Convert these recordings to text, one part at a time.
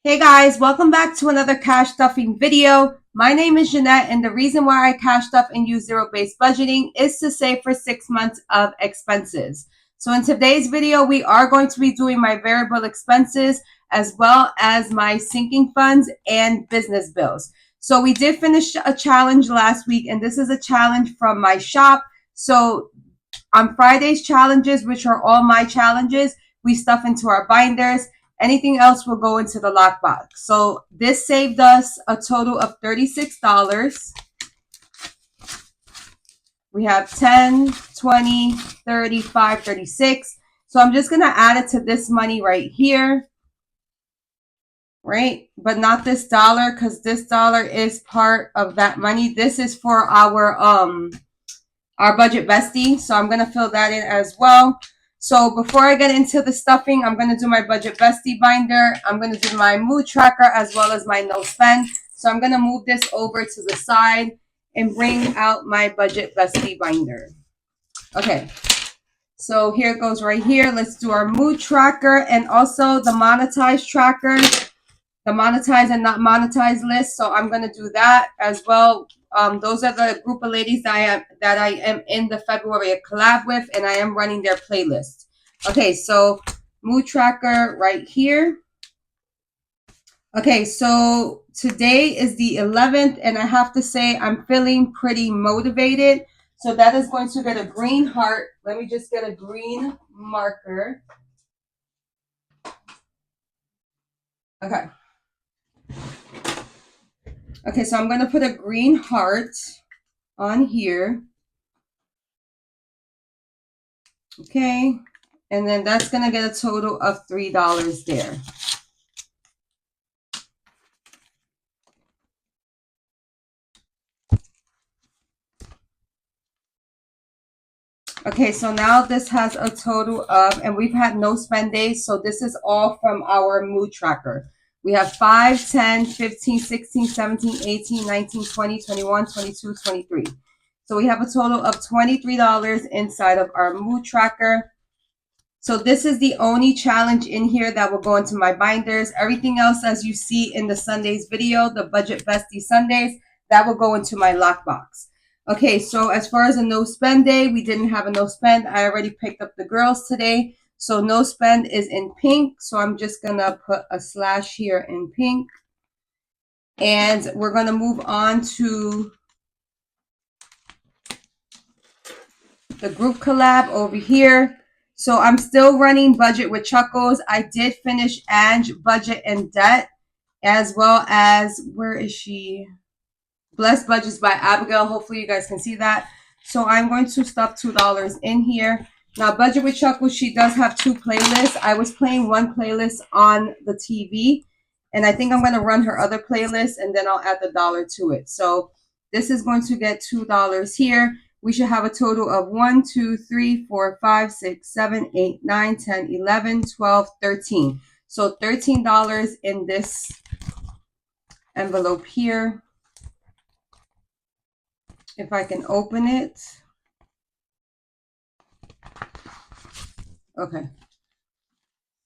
Hey guys, welcome back to another cash stuffing video. My name is Jeanette, and the reason why I cash stuff and use zero-based budgeting is to save for 6 months of expenses. So in today's video, we are going to be doing my variable expenses as well as my sinking funds and business bills. So we did finish a challenge last week, and this is a challenge from my shop. So on Friday's challenges, which are all my challenges, we stuff into our binders. Anything else will go into the lockbox. So this saved us a total of $36. We have 10, 20, 35, 36. So I'm just going to add it to this money right here. Right? But not this dollar, because this dollar is part of that money. This is for our budget bestie. So I'm going to fill that in as well. So before I get into the stuffing, I'm going to do my budget bestie binder. I'm going to do my mood tracker as well as my no spend. So I'm going to move this over to the side and bring out my budget bestie binder. Okay. So here it goes right here. Let's do our mood tracker and also the monetized tracker, the monetized and not monetized list. So I'm going to do that as well. Those are the group of ladies that I am in the February collab with, and I am running their playlist. Okay, so mood tracker right here. Okay, so today is the 11th, and I have to say I'm feeling pretty motivated. So that is going to get a green heart. Let me just get a green marker. Okay. Okay, so I'm going to put a green heart on here. Okay, and then that's going to get a total of $3 there. Okay, so now this has a total of, and we've had no spend days, so this is all from our mood tracker. We have 5, 10, 15, 16, 17, 18, 19, 20, 21, 22, 23. So we have a total of $23 inside of our mood tracker. So this is the only challenge in here that will go into my binders. Everything else, as you see in the Sundays video, the Budget Bestie Sundays, that will go into my lockbox. Okay, so as far as a no spend day, we didn't have a no spend. I already picked up the girls today. So no spend is in pink. So I'm just going to put a slash here in pink. And we're going to move on to the group collab over here. So I'm still running Budget with Chuckles. I did finish Ange Budget and Debt, as well as, where is she? Blessed Budgets by Abigail. Hopefully you guys can see that. So I'm going to stuff $2 in here. Now, Budget with Chuckles, she does have 2 playlists. I was playing one playlist on the TV, and I think I'm going to run her other playlist, and then I'll add the dollar to it. So this is going to get $2 here. We should have a total of 1, 2, 3, 4, 5, 6, 7, 8, 9, 10, 11, 12, 13. So $13 in this envelope here. If I can open it. Okay.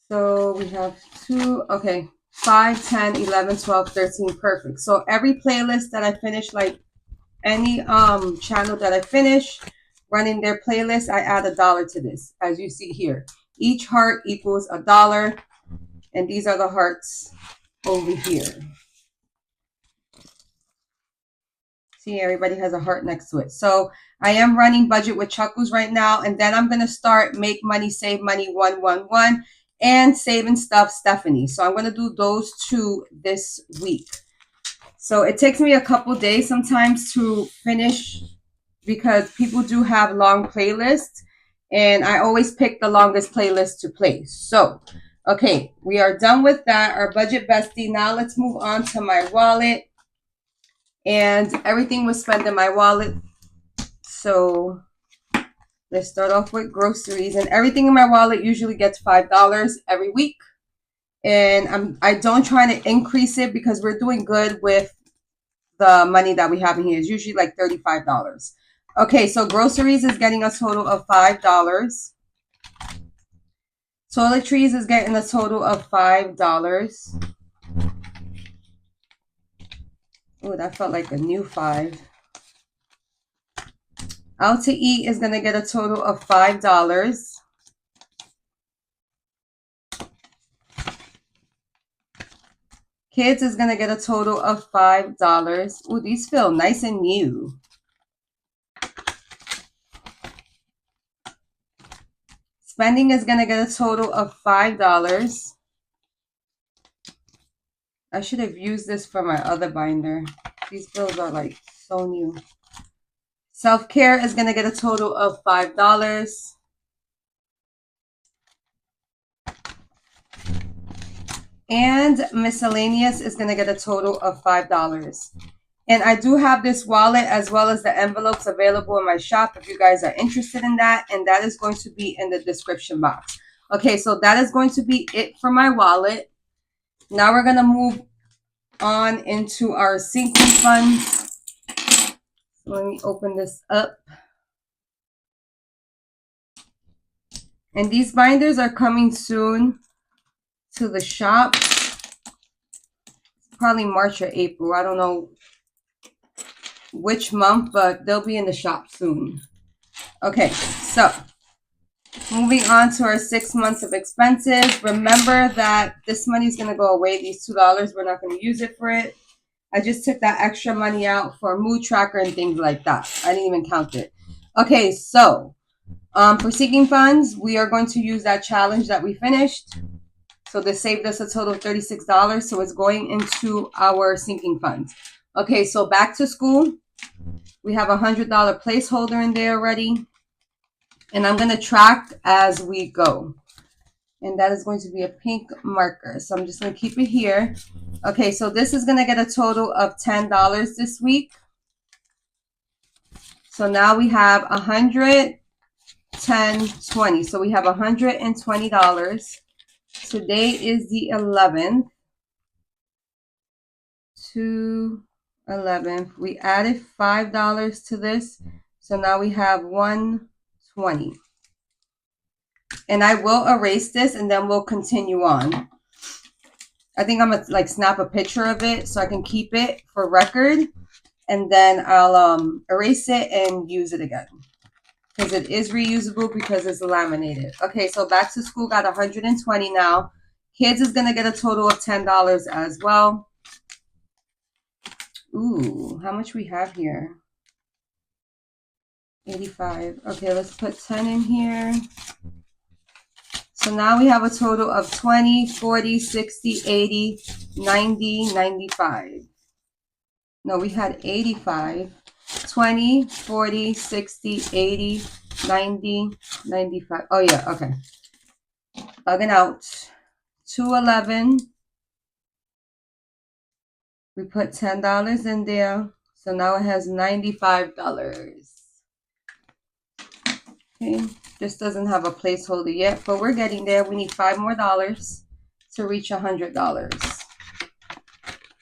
So we have 2, okay, 5, 10, 11, 12, 13. Perfect. So every playlist that I finish, like any channel that I finish running their playlist, I add $1 to this, as you see here. Each heart equals $1, and these are the hearts over here. See, everybody has a heart next to it. So I am running Budget with Chuckles right now, and then I'm going to start Make Money, Save Money 111 and Save and Stuff Stephanie. So I'm going to do those 2 this week. So it takes me a couple days sometimes to finish because people do have long playlists, and I always pick the longest playlist to play. So, okay, we are done with that, our budget bestie. Now let's move on to my wallet. And everything was spent in my wallet. So let's start off with groceries. And everything in my wallet usually gets $5 every week. And I don't try to increase it because we're doing good with the money that we have in here. It's usually like $35. Okay, so groceries is getting a total of $5. Toiletries is getting a total of $5. Oh, that felt like a new 5. Out to eat is going to get a total of $5. Kids is going to get a total of $5. Oh, these feel nice and new. Spending is going to get a total of $5. I should have used this for my other binder. These bills are like so new. Self-care is going to get a total of $5. And miscellaneous is going to get a total of $5. And I do have this wallet as well as the envelopes available in my shop if you guys are interested in that. And that is going to be in the description box. Okay, so that is going to be it for my wallet. Now we're going to move on into our sinking funds. So let me open this up. And these binders are coming soon to the shop. Probably March or April. I don't know which month, but they'll be in the shop soon. Okay, so moving on to our 6 months of expenses. Remember that this money is going to go away. These $2, we're not going to use it for it. I just took that extra money out for a mood tracker and things like that. I didn't even count it. Okay, so for seeking funds, we are going to use that challenge that we finished. So this saved us a total of $36. So it's going into our sinking funds. Okay, so back to school. We have a $100 placeholder in there already. And I'm going to track as we go. And that is going to be a pink marker. So I'm just going to keep it here. Okay, so this is going to get a total of $10 this week. So now we have 100, 10, 20. So we have $120. Today is the 11th. 2/11. We added $5 to this. So now we have 120. And I will erase this and then we'll continue on. I think I'm going to like snap a picture of it so I can keep it for record. And then I'll erase it and use it again. Because it is reusable because it's laminated. Okay, so back to school got 120 now. Kids is going to get a total of $10 as well. Ooh, how much we have here? 85. Okay, let's put 10 in here. So now we have a total of 20, 40, 60, 80, 90, 95. No, we had 85. 20, 40, 60, 80, 90, 95. Oh, yeah, okay. Bugging out. 211. We put $10 in there. So now it has $95. Okay, this doesn't have a placeholder yet, but we're getting there. We need $5 more to reach $100.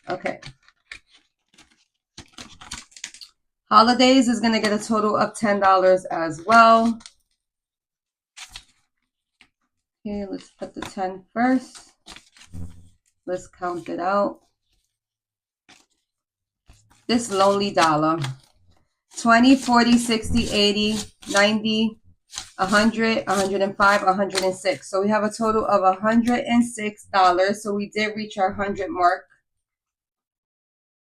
Okay. Holidays is going to get a total of $10 as well. Okay, let's put the 10 first. Let's count it out. This lonely dollar. 20, 40, 60, 80, 90, 100, 105, 106. So we have a total of $106. So we did reach our 100 mark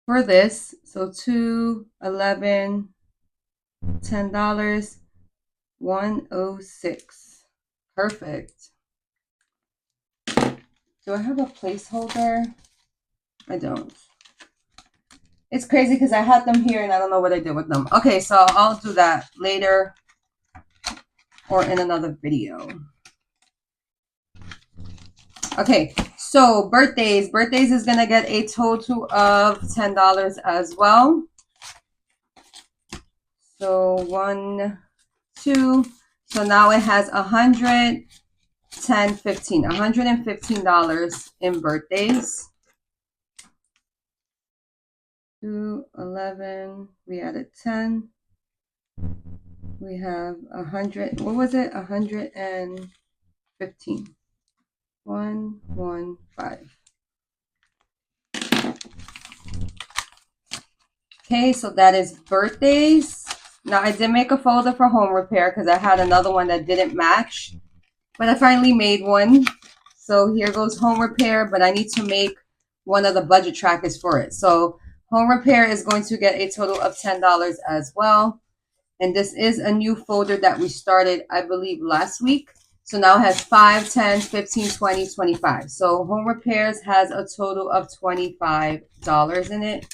for this. So 2, 11, $10, 106. Perfect. Do I have a placeholder? I don't. It's crazy because I had them here and I don't know what I did with them. Okay, so I'll do that later or in another video. Okay, so birthdays. Birthdays is going to get a total of $10 as well. So 1, 2. So now it has 100, 10, 15. $115 in birthdays. 2, 11. We added 10. We have 100. What was it? 115. 115. Okay, so that is birthdays. Now, I did make a folder for home repair because I had another one that didn't match. But I finally made one. So here goes home repair, but I need to make one of the budget trackers for it. So home repair is going to get a total of $10 as well. And this is a new folder that we started, I believe, last week. So now it has 5, 10, 15, 20, 25. So home repairs has a total of $25 in it.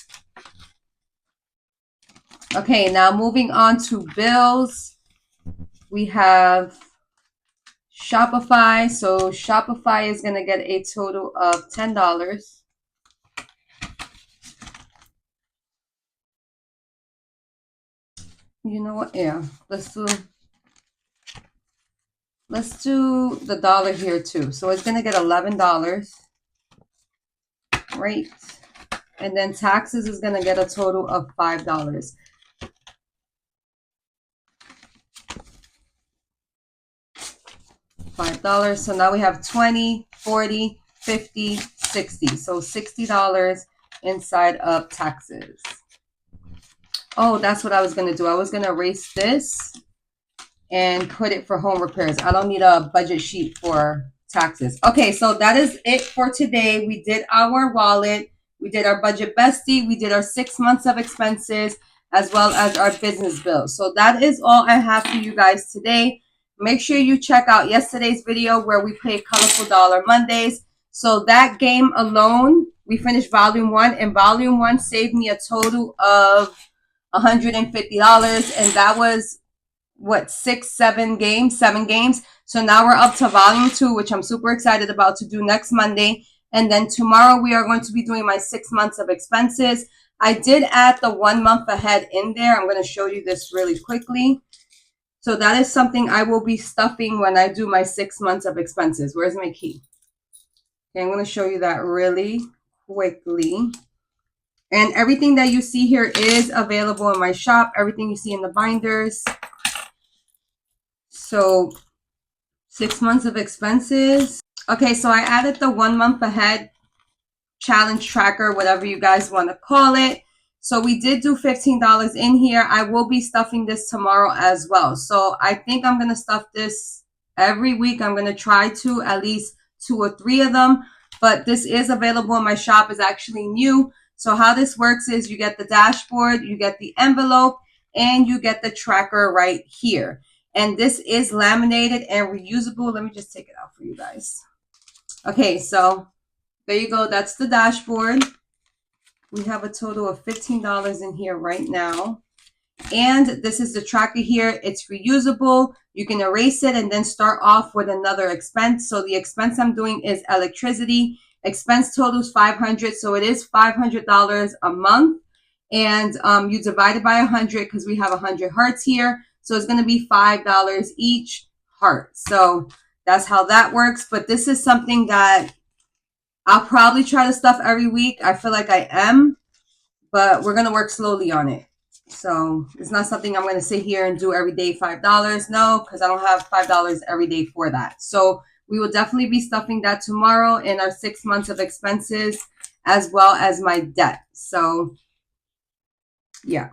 Okay, now moving on to bills. We have Shopify. So Shopify is going to get a total of $10. You know what? Yeah, let's do the dollar here too. So it's going to get $11, right? And then taxes is going to get a total of $5. $5. So now we have 20, 40, 50, 60. So $60 inside of taxes. Oh, that's what I was going to do. I was going to erase this and put it for home repairs. I don't need a budget sheet for taxes. Okay, so that is it for today. We did our wallet. We did our budget bestie. We did our 6 months of expenses as well as our business bills. So that is all I have for you guys today. Make sure you check out yesterday's video where we played Colorful Dollar Mondays. So that game alone, we finished volume 1, and volume 1 saved me a total of $150, and that was what, 7 games. So now we're up to volume 2, which I'm super excited about to do next Monday. And then tomorrow we are going to be doing my 6 months of expenses. I did add the 1 month ahead in there. I'm going to show you this really quickly. So that is something I will be stuffing when I do my 6 months of expenses. Where's my key? Okay, I'm going to show you that really quickly. And everything that you see here is available in my shop. Everything you see in the binders. So 6 months of expenses. Okay, so I added the 1 month ahead challenge tracker, whatever you guys want to call it. So we did do $15 in here. I will be stuffing this tomorrow as well. So I think I'm going to stuff this every week. I'm going to try to at least 2 or 3 of them. But this is available in my shop. It's actually new. So how this works is you get the dashboard, you get the envelope, and you get the tracker right here. And this is laminated and reusable. Let me just take it out for you guys. Okay, so there you go. That's the dashboard. We have a total of $15 in here right now. And this is the tracker here. It's reusable. You can erase it and then start off with another expense. So the expense I'm doing is electricity. Expense total is $500. So it is $500 a month. And you divide it by 100 because we have 100 hearts here. So it's going to be $5 each heart. So that's how that works. But this is something that I'll probably try to stuff every week. I feel like I am, but we're going to work slowly on it. So it's not something I'm going to sit here and do every day $5. No, because I don't have $5 every day for that. So we will definitely be stuffing that tomorrow in our 6 months of expenses as well as my debt. So yeah.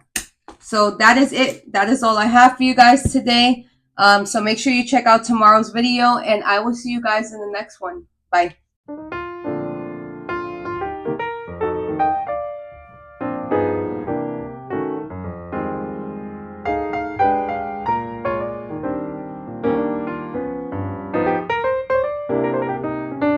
So that is it. That is all I have for you guys today. So make sure you check out tomorrow's video, and I will see you guys in the next one. Bye.